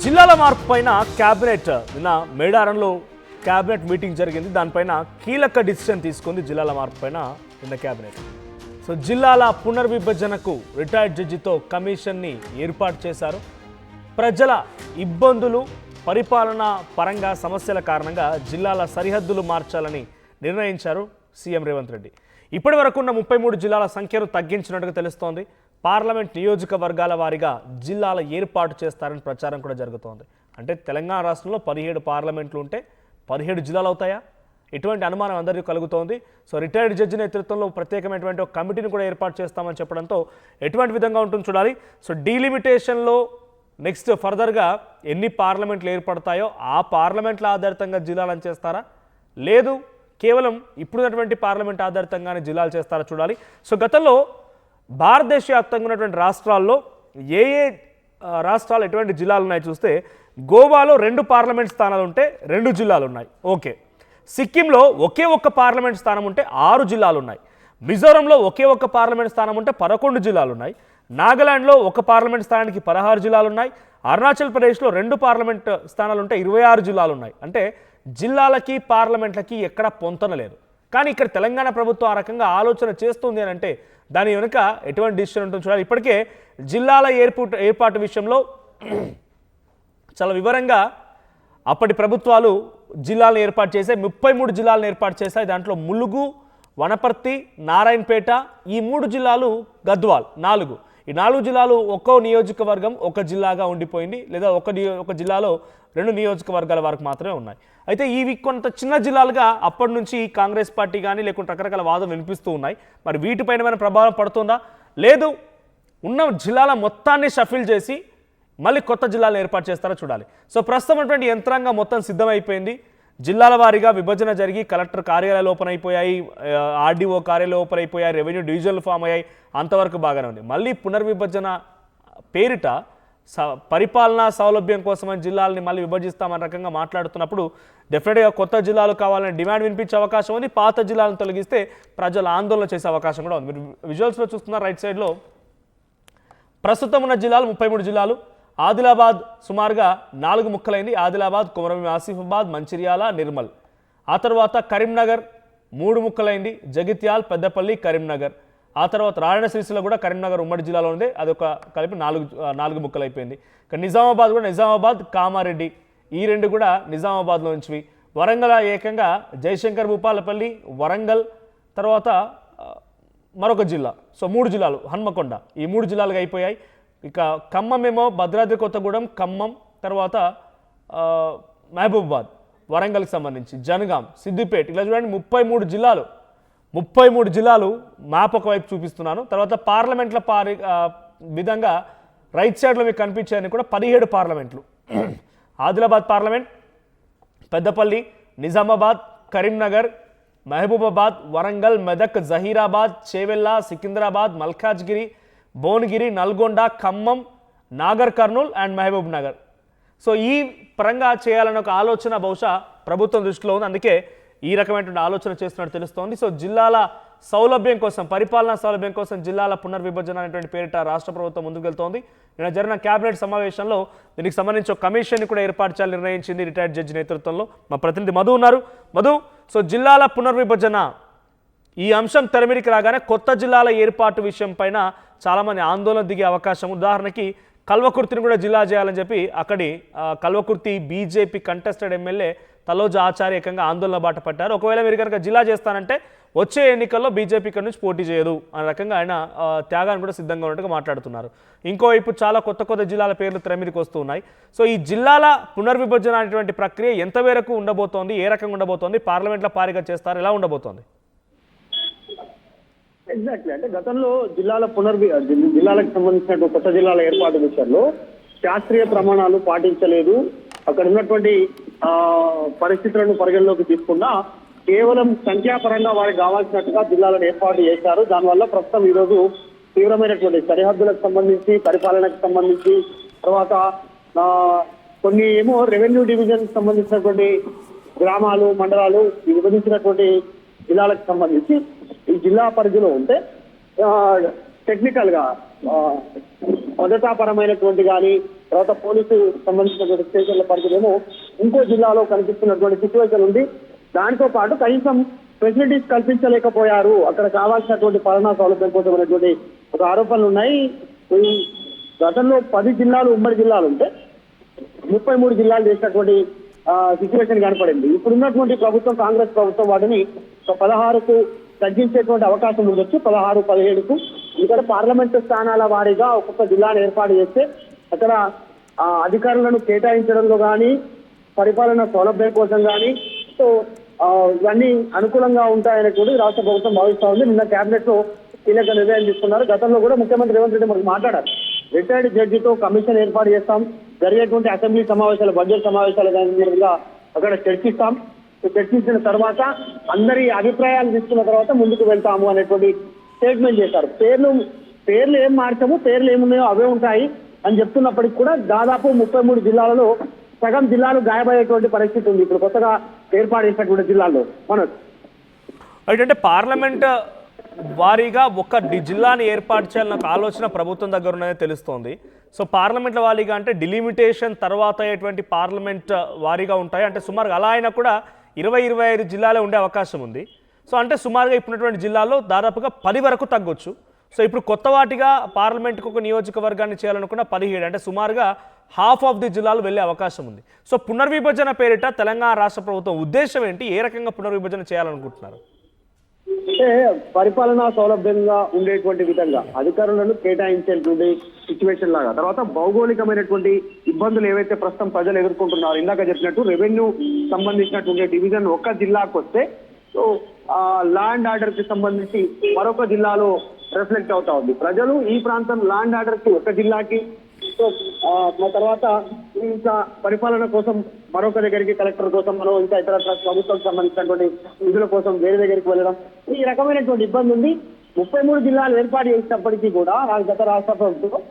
జిల్లాల మార్పు పైన క్యాబినెట్ నిన్న మేడారంలో క్యాబినెట్ మీటింగ్ జరిగింది. దానిపైన కీలక డిసిషన్ తీసుకుంది జిల్లాల మార్పు పైన నిన్న క్యాబినెట్. సో జిల్లాల పునర్విభజనకు రిటైర్డ్ జడ్జితో కమిషన్ని ఏర్పాటు చేశారు. ప్రజల ఇబ్బందులు, పరిపాలన పరంగా సమస్యల కారణంగా జిల్లాల సరిహద్దులు మార్చాలని నిర్ణయించారు సీఎం రేవంత్ రెడ్డి. ఇప్పటి వరకు ఉన్న 33 జిల్లాల సంఖ్యను తగ్గించినట్టుగా తెలుస్తోంది. పార్లమెంట్ నియోజకవర్గాల వారీగా జిల్లాల ఏర్పాటు చేస్తారని ప్రచారం కూడా జరుగుతోంది. అంటే తెలంగాణ రాష్ట్రంలో 17 పార్లమెంట్లు ఉంటే 17 జిల్లాలు అవుతాయా? ఇటువంటి అనుమానం అందరికీ కలుగుతోంది. సో రిటైర్డ్ జడ్జి నేతృత్వంలో ప్రత్యేకమైనటువంటి ఒక కమిటీని కూడా ఏర్పాటు చేస్తామని చెప్పడంతో ఎటువంటి విధంగా ఉంటుందో చూడాలి. సో డీలిమిటేషన్లో నెక్స్ట్ ఫర్దర్గా ఎన్ని పార్లమెంట్లు ఏర్పడతాయో ఆ పార్లమెంట్ల ఆధారితంగా జిల్లాలను చేస్తారా, లేదు కేవలం ఇప్పుడున్నటువంటి పార్లమెంట్ ఆధారితంగానే జిల్లాలు చేస్తారా చూడాలి. సో గతంలో భారతదేశ వ్యాప్తంగా ఉన్నటువంటి రాష్ట్రాల్లో ఏ రాష్ట్రాలు ఎటువంటి జిల్లాలు ఉన్నాయి చూస్తే గోవాలో 2 పార్లమెంట్ స్థానాలు ఉంటే 2 జిల్లాలు ఉన్నాయి. ఓకే. సిక్కింలో ఒకే ఒక్క పార్లమెంట్ స్థానం ఉంటే 6 జిల్లాలు ఉన్నాయి. మిజోరంలో ఒకే ఒక్క పార్లమెంట్ స్థానం ఉంటే 11 జిల్లాలు ఉన్నాయి. నాగాలాండ్లో ఒక పార్లమెంట్ స్థానానికి 16 జిల్లాలు ఉన్నాయి. అరుణాచల్ ప్రదేశ్లో 2 పార్లమెంట్ స్థానాలు ఉంటే 26 జిల్లాలు ఉన్నాయి. అంటే జిల్లాలకి పార్లమెంట్లకి ఎక్కడ పొంతన లేదు. కానీ ఇక్కడ తెలంగాణ ప్రభుత్వం ఆ రకంగా ఆలోచన చేస్తుంది అని అంటే దాని వెనుక ఎటువంటి డిసిషన్ ఉంటుందో చూడాలి. ఇప్పటికే జిల్లాల ఏర్పాటు విషయంలో చాలా వివరంగా అప్పటి ప్రభుత్వాలు జిల్లాలను ఏర్పాటు చేశాయి. 33 జిల్లాలను ఏర్పాటు చేశాయి. దాంట్లో ములుగు, వనపర్తి, నారాయణపేట, ఈ 3 జిల్లాలు, గద్వాల్ 4. ఈ 4 జిల్లాలు ఒక్కో నియోజకవర్గం ఒక జిల్లాగా ఉండిపోయింది, లేదా ఒక జిల్లాలో 2 నియోజకవర్గాల వరకు మాత్రమే ఉన్నాయి. అయితే ఇవి కొంత చిన్న జిల్లాలుగా అప్పటి నుంచి కాంగ్రెస్ పార్టీ కానీ లేకుంటే రకరకాల వాదం వినిపిస్తూ ఉన్నాయి. మరి వీటిపైన ఏమైనా ప్రభావం పడుతుందా, లేదు ఉన్న జిల్లాల మొత్తాన్ని షఫిల్ చేసి మళ్ళీ కొత్త జిల్లాలను ఏర్పాటు చేస్తారో చూడాలి. సో ప్రస్తుతం అటువంటి యంత్రాంగం మొత్తం సిద్ధమైపోయింది. జిల్లాల వారీగా విభజన జరిగి కలెక్టర్ కార్యాలయాలు ఓపెన్ అయిపోయాయి, ఆర్డీఓ కార్యాలయాలు ఓపెన్ అయిపోయాయి, రెవెన్యూ డివిజన్లు ఫామ్ అయ్యాయి. అంతవరకు బాగానే ఉంది. మళ్ళీ పునర్విభజన పేరిట పరిపాలనా సౌలభ్యం కోసమని జిల్లాలని మళ్ళీ విభజిస్తామన్న రకంగా మాట్లాడుతున్నప్పుడు డెఫినెట్గా కొత్త జిల్లాలు కావాలని డిమాండ్ వినిపించే అవకాశం ఉంది. పాత జిల్లాలను తొలగిస్తే ప్రజలు ఆందోళన చేసే అవకాశం కూడా ఉంది. మీరు విజువల్స్లో చూస్తున్నారు రైట్ సైడ్లో ప్రస్తుతం ఉన్న జిల్లాలు 33 జిల్లాలు. ఆదిలాబాద్ సుమారుగా 4 ముక్కలైంది. ఆదిలాబాద్, కొమరంభీం, ఆసిఫాబాద్, మంచిర్యాల, నిర్మల్. ఆ తర్వాత కరీంనగర్ 3 ముక్కలైంది. జగిత్యాల్, పెద్దపల్లి, కరీంనగర్. ఆ తర్వాత రాయన సిరిసిల్ల కూడా కరీంనగర్ ఉమ్మడి జిల్లాలో ఉంది, అదొక కలిపి 4 ముక్కలు అయిపోయింది. ఇక నిజామాబాద్ కూడా నిజామాబాద్, కామారెడ్డి, ఈ 2 కూడా నిజామాబాద్లో నుంచి. వరంగల్ ఏకంగా జయశంకర్, భూపాలపల్లి, వరంగల్, తర్వాత మరొక జిల్లా. సో 3 జిల్లాలు, హన్మకొండ, ఈ 3 జిల్లాలుగా అయిపోయాయి. ఇక ఖమ్మం ఏమో భద్రాద్రి కొత్తగూడెం, ఖమ్మం, తర్వాత మహబూబాబాద్, వరంగల్కి సంబంధించి జనగాం, సిద్దిపేట, ఇలా చూడండి 33 జిల్లాలు మ్యాప్ ఒకవైపు చూపిస్తున్నాను. తర్వాత పార్లమెంట్ల విధంగా రైట్ సైడ్లో మీకు కనిపించాయని కూడా 17 పార్లమెంట్లు. Adilabad parliament, Peddapalli, Nizamabad, Karimnagar, Mahabubabad, Warangal, Medak, Zaheerabad, Chevella, Secunderabad, Malkajgiri, Bhuvanagiri, Nalgonda, Khammam, Nagarkurnool and Mahabubnagar. So ఈ పరంగా చేయాలనే ఒక ఆలోచన బహుశా ప్రభుత్వం దృష్టిలో ఉంది. అందుకే ఈ రకమైనటువంటి ఆలోచన చేస్తున్నట్టు తెలుస్తోంది. సో జిల్లాల సౌలభ్యం కోసం, పరిపాలనా సౌలభ్యం కోసం జిల్లాల పునర్విభజన అనేటువంటి పేరిట రాష్ట్ర ప్రభుత్వం ముందుకు వెళ్తోంది. నిన్న జరిగిన కేబినెట్ సమావేశంలో దీనికి సంబంధించి ఒక కమిషన్ని కూడా ఏర్పాటు చేయాలని నిర్ణయించింది రిటైర్డ్ జడ్జి నేతృత్వంలో. మా ప్రతినిధి మధు ఉన్నారు. మధు, సో జిల్లాల పునర్విభజన ఈ అంశం తెరమిడికి రాగానే కొత్త జిల్లాల ఏర్పాటు విషయం పైన చాలామంది ఆందోళన దిగే అవకాశం. ఉదాహరణకి కల్వకుర్తిని కూడా జిల్లా చేయాలని చెప్పి అక్కడి Kalwakurthy BJP contested MLA Talloju Acharya ఏకంగా ఆందోళన బాట పట్టారు. ఒకవేళ మీరు కనుక జిల్లా చేస్తానంటే వచ్చే ఎన్నికల్లో బీజేపీ ఇక్కడ నుంచి పోటీ చేయదు అనే రకంగా ఆయన త్యాగాన్ని కూడా సిద్ధంగా ఉన్నట్టుగా మాట్లాడుతున్నారు. ఇంకోవైపు చాలా కొత్త జిల్లాల పేర్లు తెరమిదికి వస్తూ ఉన్నాయి. సో ఈ జిల్లాల పునర్విభజన అనేటువంటి ప్రక్రియ ఎంత మేరకు ఉండబోతోంది, ఏ రకంగా ఉండబోతోంది, పార్లమెంట్లో పారిగా చేస్తారు, ఎలా ఉండబోతోంది? ఎగ్జాక్ట్లీ, అంటే గతంలో జిల్లాలకు సంబంధించిన కొత్త జిల్లాల ఏర్పాటు విషయంలో శాస్త్రీయ ప్రమాణాలు పాటించలేదు. అక్కడ ఉన్నటువంటి పరిస్థితులను పరిగణలోకి తీసుకున్నా కేవలం సంఖ్యాపరంగా వారికి కావాల్సినట్టుగా జిల్లాలను ఏర్పాటు చేశారు. దానివల్ల ప్రస్తుతం ఈరోజు తీవ్రమైనటువంటి సరిహద్దులకు సంబంధించి, పరిపాలనకు సంబంధించి, తర్వాత కొన్ని ఏమో రెవెన్యూ డివిజన్ సంబంధించినటువంటి గ్రామాలు, మండలాలు విభజించినటువంటి జిల్లాలకు సంబంధించి ఈ జిల్లా పరిధిలో ఉంటే టెక్నికల్ గా భద్రతాపరమైనటువంటి కానీ తర్వాత పోలీసు సంబంధించినటువంటి స్టేషన్ల పరిధిలో ఇంకో జిల్లాలో కనిపిస్తున్నటువంటి సిచ్యువేషన్ ఉంది. దాంతో పాటు కనీసం ఫెసిలిటీస్ కల్పించలేకపోయారు, అక్కడ కావాల్సినటువంటి పాలనా సౌలభ్యం కోసం అనేటువంటి ఒక ఆరోపణలు ఉన్నాయి. ఈ గతంలో 10 జిల్లాలు ఉమ్మడి జిల్లాలు ఉంటే 33 జిల్లాలు చేసినటువంటి సిచ్యువేషన్ కనపడింది. ఇప్పుడున్నటువంటి ప్రభుత్వం, కాంగ్రెస్ ప్రభుత్వం వాటిని 16కు తగ్గించేటువంటి అవకాశం ఉండొచ్చు, 16, 17కు. ఇక్కడ పార్లమెంటు స్థానాల వారీగా ఒక్కొక్క జిల్లాను ఏర్పాటు చేస్తే అక్కడ అధికారులను కేటాయించడంలో కానీ పరిపాలన సౌలభ్యం కోసం కానీ సో ఇవన్నీ అనుకూలంగా ఉంటాయనేటువంటి రాష్ట్ర ప్రభుత్వం భావిస్తా ఉంది. నిన్న కేబినెట్ లో కీలక నిర్ణయం తీసుకున్నారు. గతంలో కూడా ముఖ్యమంత్రి రేవంత్ రెడ్డి మనకు మాట్లాడారు, రిటైర్డ్ జడ్జితో కమిషన్ ఏర్పాటు చేస్తాం, జరిగేటువంటి అసెంబ్లీ సమావేశాలు, బడ్జెట్ సమావేశాలు అక్కడ చర్చిస్తాం, చర్చించిన తర్వాత అందరి అభిప్రాయాలు తీసుకున్న తర్వాత ముందుకు వెళ్తాము అనేటువంటి స్టేట్మెంట్ చేశారు. పేర్లు ఏం మార్చము, పేర్లు ఏమున్నాయో అవే ఉంటాయి అని చెప్తున్నప్పటికీ కూడా దాదాపు 33 జిల్లాలలో సగం జిల్లాలు గాయపడేటువంటి పరిస్థితి ఉంది ఇప్పుడు కొత్తగా ఏర్పాటు చేసినటువంటి జిల్లాల్లో. మనోజ్, అంటే పార్లమెంట్ వారీగా ఒక జిల్లాని ఏర్పాటు చేయాలన్న ఒక ఆలోచన ప్రభుత్వం దగ్గర ఉన్నదని తెలుస్తోంది. సో పార్లమెంట్ల వారీగా అంటే డిలిమిటేషన్ తర్వాత అయ్యేటువంటి పార్లమెంట్ వారీగా ఉంటాయి, అంటే సుమారుగా అలా అయినా కూడా 20-25 జిల్లాలే ఉండే అవకాశం ఉంది. సో అంటే సుమారుగా ఇప్పుడున్నటువంటి జిల్లాల్లో దాదాపుగా 10 వరకు తగ్గొచ్చు. సో ఇప్పుడు కొత్త వాటిగా పార్లమెంట్కి ఒక నియోజకవర్గాన్ని చేయాలనుకున్న 17, అంటే సుమారుగా హాఫ్ ఆఫ్ ది జిల్లాలు వెళ్ళే అవకాశం ఉంది. సో పునర్విభజన పేరిట తెలంగాణ రాష్ట్ర ప్రభుత్వం ఉద్దేశం ఏంటి, ఏ రకంగా పునర్విభజన చేయాలనుకుంటున్నారు? అంటే పరిపాలనా సౌలభ్యంగా ఉండేటువంటి విధంగా అధికారులను కేటాయించేటువంటి సిచ్యువేషన్ లాగా, తర్వాత భౌగోళికమైనటువంటి ఇబ్బందులు ఏవైతే ప్రస్తుతం ప్రజలు ఎదుర్కొంటున్నారో, ఇందాక చెప్పినట్టు రెవెన్యూ సంబంధించినటువంటి డివిజన్ ఒక్క జిల్లాకు వస్తే సో ల్యాండ్ ఆర్డర్ కి సంబంధించి మరొక జిల్లాలో రిఫ్లెక్ట్ అవుతా ఉంది. ప్రజలు ఈ ప్రాంతం ల్యాండ్ ఆర్డర్ కి ఒక జిల్లాకి, సో తర్వాత ఇంకా పరిపాలన కోసం మరొక దగ్గరికి, కలెక్టర్ కోసం మనం ఇంకా ఇతర ప్రభుత్వం సంబంధించినటువంటి నిధుల కోసం వేరే దగ్గరికి వెళ్ళడం, ఈ రకమైనటువంటి ఇబ్బంది ఉంది. 33 జిల్లాలు ఏర్పాటు చేసినప్పటికీ కూడా గత రాష్ట్ర ప్రభుత్వం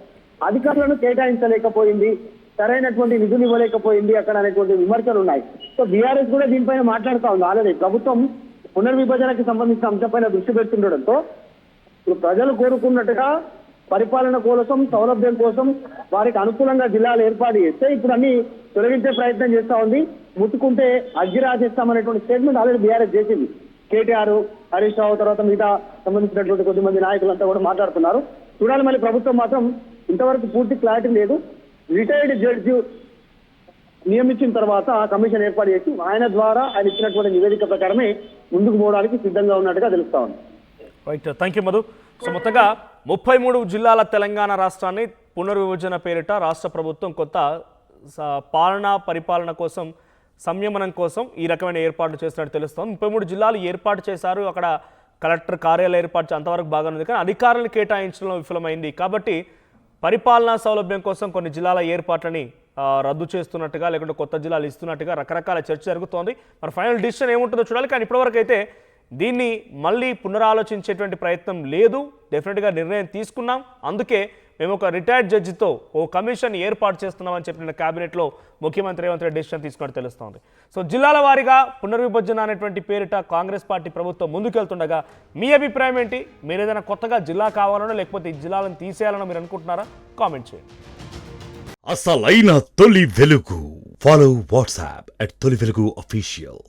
అధికారులను కేటాయించలేకపోయింది, సరైనటువంటి నిధులు ఇవ్వలేకపోయింది అక్కడ అనేటువంటి విమర్శలు ఉన్నాయి. సో బీఆర్ఎస్ కూడా దీనిపైన మాట్లాడుతూ ఉంది. ఆల్రెడీ ప్రభుత్వం పునర్విభజనకి సంబంధించిన అంశంపైన దృష్టి పెడుతుండడంతో ఇప్పుడు ప్రజలు కోరుకున్నట్టుగా పరిపాలన కోసం, సౌలభ్యం కోసం వారికి అనుకూలంగా జిల్లాలు ఏర్పాటు చేస్తే ఇప్పుడు అన్ని తొలగించే ప్రయత్నం చేస్తా ఉంది. ముట్టుకుంటే అగ్గి రాజేస్తామనేటువంటి స్టేట్మెంట్ ఆల్రెడీ బీఆర్ఎస్ చేసింది. కేటీఆర్, హరీష్ రావు తర్వాత మిగతా సంబంధించినటువంటి కొద్దిమంది నాయకులంతా కూడా మాట్లాడుతున్నారు. చూడాలి, మళ్ళీ ప్రభుత్వం మాత్రం ఇంతవరకు పూర్తి క్లారిటీ లేదు. రిటైర్డ్ జడ్జి నియమించిన తర్వాత కమిషన్ ఏర్పాటు చేసి ఆయన ద్వారా ఆయన ఇచ్చినటువంటి నివేదిక ప్రకారమే ముందుకు పోవడానికి సిద్ధంగా ఉన్నట్టుగా తెలుస్తా ఉంది. Right, thank you Madhu. So మొత్తంగా 33 జిల్లాల తెలంగాణ రాష్ట్రాన్ని పునర్విభజన పేరిట రాష్ట్ర ప్రభుత్వం కొత్త పాలనా పరిపాలన కోసం, సంయమనం కోసం ఈ రకమైన ఏర్పాట్లు చేస్తున్నట్టు తెలుస్తోంది. 33 జిల్లాలు ఏర్పాటు చేశారు, అక్కడ కలెక్టర్ కార్యాలయం ఏర్పాటు అంతవరకు బాగానే ఉంది, కానీ అధికారులను కేటాయించడంలో విఫలమైంది. కాబట్టి పరిపాలనా సౌలభ్యం కోసం కొన్ని జిల్లాల ఏర్పాట్లని రద్దు చేస్తున్నట్టుగా, లేకుంటే కొత్త జిల్లాలు ఇస్తున్నట్టుగా రకరకాల చర్చ జరుగుతోంది. మరి ఫైనల్ డిసిషన్ ఏముంటుందో చూడాలి. కానీ ఇప్పటివరకు అయితే దీన్ని మళ్ళీ పునరాలోచించేటువంటి ప్రయత్నం లేదు. డెఫినెట్గా నిర్ణయం తీసుకున్నాం, అందుకే మేము ఒక రిటైర్డ్ జడ్జితో ఓ కమిషన్ ఏర్పాటు చేస్తున్నామని చెప్పిన క్యాబినెట్లో ముఖ్యమంత్రి రేవంత్ రెడ్డి డెసిషన్ తీసుకున్నట్టు తెలుస్తోంది. సో జిల్లాల వారీగా పునర్విభజన అనేటువంటి పేరిట కాంగ్రెస్ పార్టీ ప్రభుత్వం ముందుకెళ్తుండగా మీ అభిప్రాయం ఏంటి? మీరు ఏదైనా కొత్తగా జిల్లా కావాలనో లేకపోతే ఈ జిల్లాలను తీసేయాలనో మీరు అనుకుంటున్నారా? కామెంట్ చేయండి. అసలైన తొలి వెలుగు. ఫాలో వాట్సాప్ @తొలి వెలుగు official.